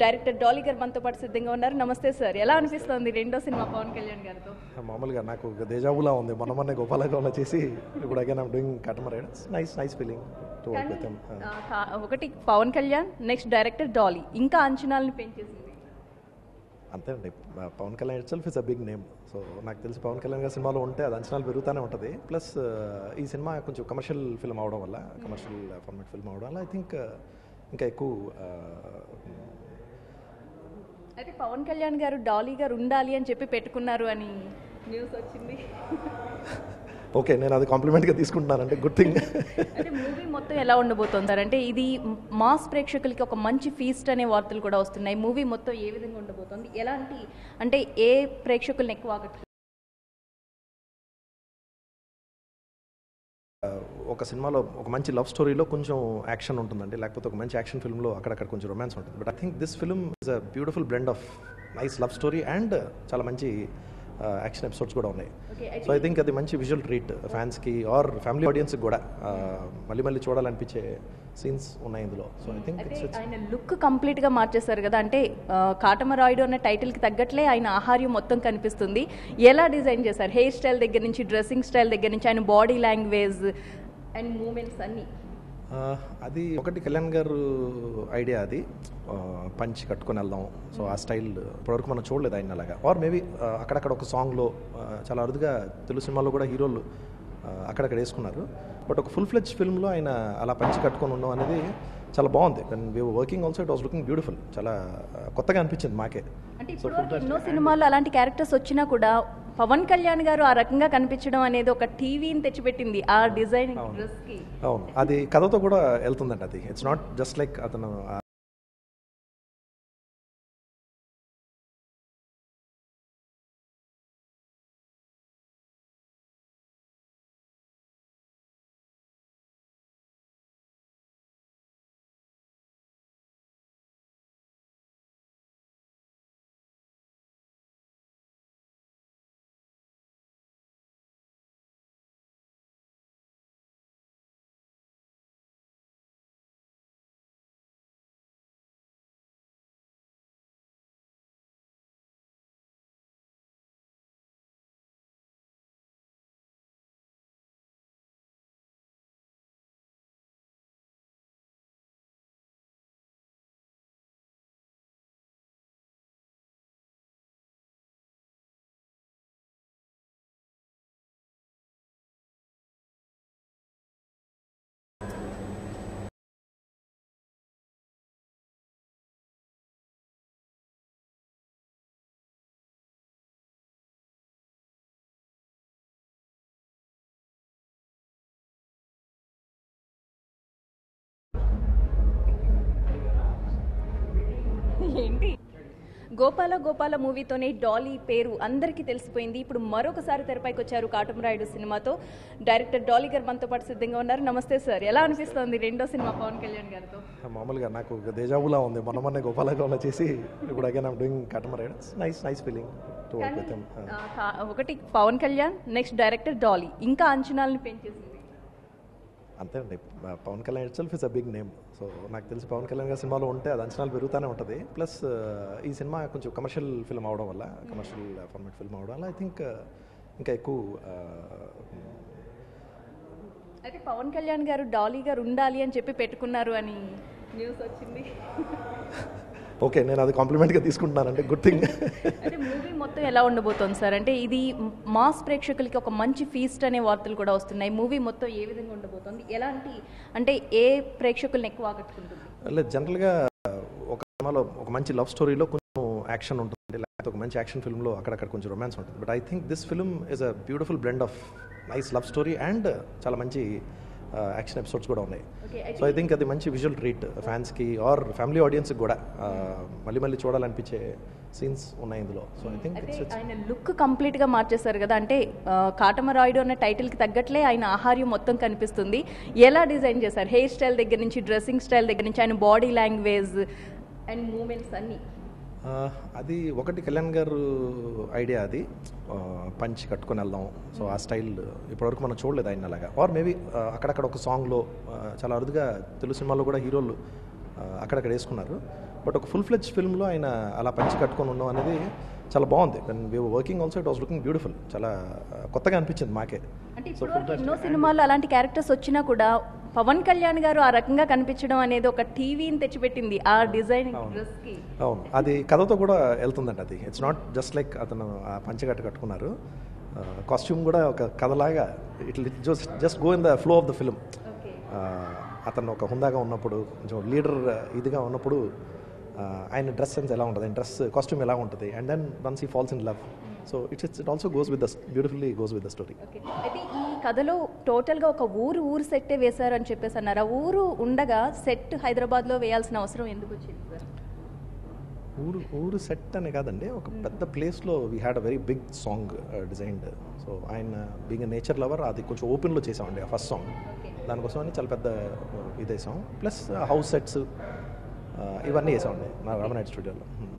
Director Dolly గారు మనతో పాటు సిద్ధంగా ఉన్నారు. నమస్తే సార్, ఎలా అనిపిస్తుంది రెండో సినిమా పవన్ కళ్యాణ్ గారితో? మామూలుగా నాకు దేజావులా ఉంది. మొన్న గోపాలగౌలో చేసి ఇప్పుడు again I'm doing Katamarayudu. Nice feeling to work with him. ఒకటి పవన్ కళ్యాణ్, నెక్స్ట్ డైరెక్టర్ డాలీ, ఇంకా అంచనాలను పెంచేసింది. అంతే అండి, Pawan Kalyan itself is a big name. So నాకు తెలిసి పవన్ కళ్యాణ్ గారి సినిమాలో ఉంటే అది అంచనాలు పెరుగుతూనే ఉంటుంది. ప్లస్ ఈ సినిమా కొంచెం కమర్షియల్ ఫిల్మ్ అవడం వల్ల, కమర్షియల్ ఫార్మాట్ ఫిల్మ్ అవడం వల్ల ఐ థింక్ ఇంకా ఎక్కువ. అయితే పవన్ కళ్యాణ్ గారు డాలీ గారు ఉండాలి అని చెప్పి పెట్టుకున్నారు అని న్యూస్ వచ్చింది. ఓకే, నేను అది కాంప్లిమెంట్గా తీసుకుంటున్నానంటే గుడ్ థింగ్. అంటే మూవీ మొత్తం ఎలా ఉండబోతుంది సార్? అంటే ఇది మాస్ ప్రేక్షకులకి ఒక మంచి ఫీస్ట్ అనే వార్తలు కూడా వస్తున్నాయి. మూవీ మొత్తం ఏ విధంగా ఉండబోతుంది, ఎలాంటి అంటే ఏ ప్రేక్షకుల్ని ఎక్కువ ఆకట్టుకుంటుంది? ఒక సినిమాలో ఒక మంచి లవ్ స్టోరీలో కొంచెం యాక్షన్ ఉంటుందండి, లేకపోతే ఒక మంచి యాక్షన్ ఫిల్మ్లో అక్కడక్కడ కొంచెం రొమాన్స్ ఉంటుంది. But I think this film is a beautiful blend of nice love story and చాలా మంచి యాక్షన్ ఎపిసోడ్స్ కూడా ఉన్నాయి. సో ఐ థింక్ అది మంచి విజువల్ ట్రీట్ ఫ్యాన్స్కి ఆర్ ఫ్యామిలీ ఆడియన్స్కి కూడా మళ్ళీ చూడాలనిపించే సీన్స్ ఉన్నాయి ఇందులో. సో ఐ థింక్ ఆయన లుక్ కంప్లీట్గా మార్చేశారు కదా, అంటే కాటమరాయుడు అనే టైటిల్కి తగ్గట్లే ఆయన ఆహార్యం మొత్తం కనిపిస్తుంది. ఎలా డిజైన్ చేశారు? హెయిర్ స్టైల్ దగ్గర నుంచి, డ్రెస్సింగ్ స్టైల్ దగ్గర నుంచి, ఆయన బాడీ లాంగ్వేజ్ అండ్ మూమెంట్స్ అన్నీ. అది ఒకటి కళ్యాణ్ గారు ఐడియా, అది పంచి కట్టుకొని వెళ్దాం. సో ఆ స్టైల్ ఇప్పటివరకు మనం చూడలేదు ఆయన అలాగా. ఆర్ మేబీ అక్కడక్కడ ఒక సాంగ్లో చాలా అరుదుగా తెలుగు సినిమాలో కూడా హీరోలు అక్కడక్కడ వేసుకున్నారు. బట్ ఒక ఫుల్ ఫ్లెడ్జ్ ఫిల్మ్లో ఆయన అలా పంచి కట్టుకొని ఉండడం అనేది చాలా బాగుంది. And we working also it was looking beautiful. చాలా కొత్తగా అనిపించింది మాకే. అంటే ఇప్పుడు ఎన్నో సినిమాల్లో అలాంటి క్యారెక్టర్స్ వచ్చినా కూడా పవన్ కళ్యాణ్ గారు ఆ రకంగా కనిపించడం అనేది ఒక టీవీని తెచ్చిపెట్టింది ఆ డిజైన్ డ్రెస్ కి. అవును, అది కథతో కూడా వెళ్తుందండి. అది ఇట్స్ నాట్ జస్ట్ లైక్ అతను ఏంటి గోపాల మూవీతోనే డాలీ పేరు అందరికీ తెలిసిపోయింది. ఇప్పుడు మరొకసారి తెరపైకి వచ్చారు కాటమరాయుడు సినిమాతో. డైరెక్టర్ డాలీ గారు మనతో పాటు సిద్ధంగా ఉన్నారు. నమస్తే సార్, ఎలా అనిపిస్తుంది రెండో సినిమా పవన్ కళ్యాణ్ గారితో? మామూలుగా నాకు దేజావులా ఉంది. మొన్న గోపాలగౌలో చేసి ఇప్పుడు again I'm doing Katamarayudu. Nice feeling to work with him. ఒకటి పవన్ కళ్యాణ్, నెక్స్ట్ డైరెక్టర్ డాలీ, ఇంకా అంచనాలను పెంచేసింది. అంతే అండి, Pawan Kalyan itself is a big name. So నాకు తెలిసి పవన్ కళ్యాణ్ గారి సినిమాలో ఉంటే అది అంచనాలు పెరుగుతూనే ఉంటుంది. ప్లస్ ఈ సినిమా కొంచెం కమర్షియల్ ఫిల్మ్ అవడం వల్ల, కమర్షియల్ ఫార్మాట్ ఫిల్మ్ అవడం వల్ల ఐ థింక్ ఇంకా ఎక్కువ. అయితే పవన్ కళ్యాణ్ గారు డాలీ గారు ఉండాలి అని చెప్పి పెట్టుకున్నారు అని న్యూస్ వచ్చింది. ఓకే, నేను అది కాంప్లిమెంట్గా తీసుకుంటున్నానంటే గుడ్ థింగ్. అంటే మూవీ మొత్తం ఎలా ఉండబోతుంది సార్? అంటే ఇది మాస్ ప్రేక్షకులకి ఒక మంచి ఫీస్ట్ అనే వార్తలు కూడా వస్తున్నాయి. మూవీ మొత్తం ఏ విధంగా ఉండబోతుంది, ఎలాంటి అంటే ఏ ప్రేక్షకుల్ని ఎక్కువ ఆకట్టుకుంటుంది? లేదు, జనరల్గా ఒక సినిమాలో ఒక మంచి లవ్ స్టోరీలో కొంచెం యాక్షన్ ఉంటుంది, లేకపోతే ఒక మంచి యాక్షన్ ఫిల్మ్లో అక్కడక్కడ కొంచెం రొమాన్స్ ఉంటుంది. But I think this film is a beautiful blend of nice love story and చాలా మంచి యాక్షన్ ఎపిసోడ్స్ కూడా ఉన్నాయి. సో ఐ థింక్ అది మంచి విజువల్ ట్రీట్ ఫ్యాన్స్కి ఆర్ ఫ్యామిలీ ఆడియన్స్కి కూడా మళ్ళీ చూడాలనిపించే సీన్స్ ఉన్నాయి ఇందులో. సో ఐ థింక్ ఆయన లుక్ కంప్లీట్గా మార్చేశారు కదా, అంటే కాటమరాయుడు అనే టైటిల్కి తగ్గట్లే ఆయన ఆహార్యం మొత్తం కనిపిస్తుంది. ఎలా డిజైన్ చేశారు? హెయిర్ స్టైల్ దగ్గర నుంచి, డ్రెస్సింగ్ స్టైల్ దగ్గర నుంచి, ఆయన బాడీ లాంగ్వేజ్ అండ్ మూమెంట్స్ అన్నీ. అది ఒకటి కళ్యాణ్ గారు ఐడియా, అది పంచి కట్టుకొని వెళ్దాం. సో ఆ స్టైల్ ఇప్పటివరకు మనం చూడలేదు ఆయన అలాగా. ఆర్ మేబీ అక్కడక్కడ ఒక సాంగ్లో చాలా అరుదుగా తెలుగు సినిమాలో కూడా హీరోలు అక్కడక్కడ వేసుకున్నారు. బట్ ఒక ఫుల్ ఫ్లెడ్జ్ ఫిల్మ్లో ఆయన అలా పంచి కట్టుకొని ఉండడం అనేది చాలా బాగుంది. And we working also it was looking beautiful. చాలా కొత్తగా అనిపించింది మాకే. అంటే ఇప్పుడు ఎన్నో సినిమాల్లో అలాంటి క్యారెక్టర్స్ వచ్చినా కూడా పవన్ కళ్యాణ్ గారు ఆ రకంగా కనిపించడం అనేది ఒక టీవీని తెచ్చిపెట్టింది ఆ డిజైన్ డ్రెస్కి. అవును, అది కథతో కూడా వెళ్తుందండి. అది ఇట్స్ నాట్ జస్ట్ లైక్ అతను ఆ పంచగట్టు కట్టుకున్నారు. కాస్ట్యూమ్ కూడా ఒక కథలాగా it just go in the flow of the film. అతను ఒక హుందాగా ఉన్నప్పుడు, కొంచెం లీడర్ ఇదిగా ఉన్నప్పుడు ఆయన డ్రెస్ సెన్స్ ఎలా ఉంటుంది, ఆయన డ్రెస్ కాస్ట్యూమ్ ఎలా ఉంటుంది, and then once he falls in love. So it also goes with the beautifully goes with the story. అయితే ఈ కథలో టోటల్గా ఒక ఊరు సెట్టే వేశారు అని చెప్పేసి అన్నారు. ఆ ఊరు ఉండగా సెట్ హైదరాబాద్లో వేయాల్సిన అవసరం ఎందుకు వచ్చింది సార్? ఊరు సెట్ అనే కాదండి, ఒక పెద్ద ప్లేస్లో we had a very big song designed. So ఆయన బీయింగ్ ఎ నేచర్ లవర్, అది కొంచెం ఓపెన్లో చేసామండి ఆ ఫస్ట్ సాంగ్. దానికోసం అని చాలా పెద్ద ఇది వేసాం. ప్లస్ హౌస్ సెట్స్ ఇవన్నీ వేసామండి నా రామనాయుడు స్టూడియోలో.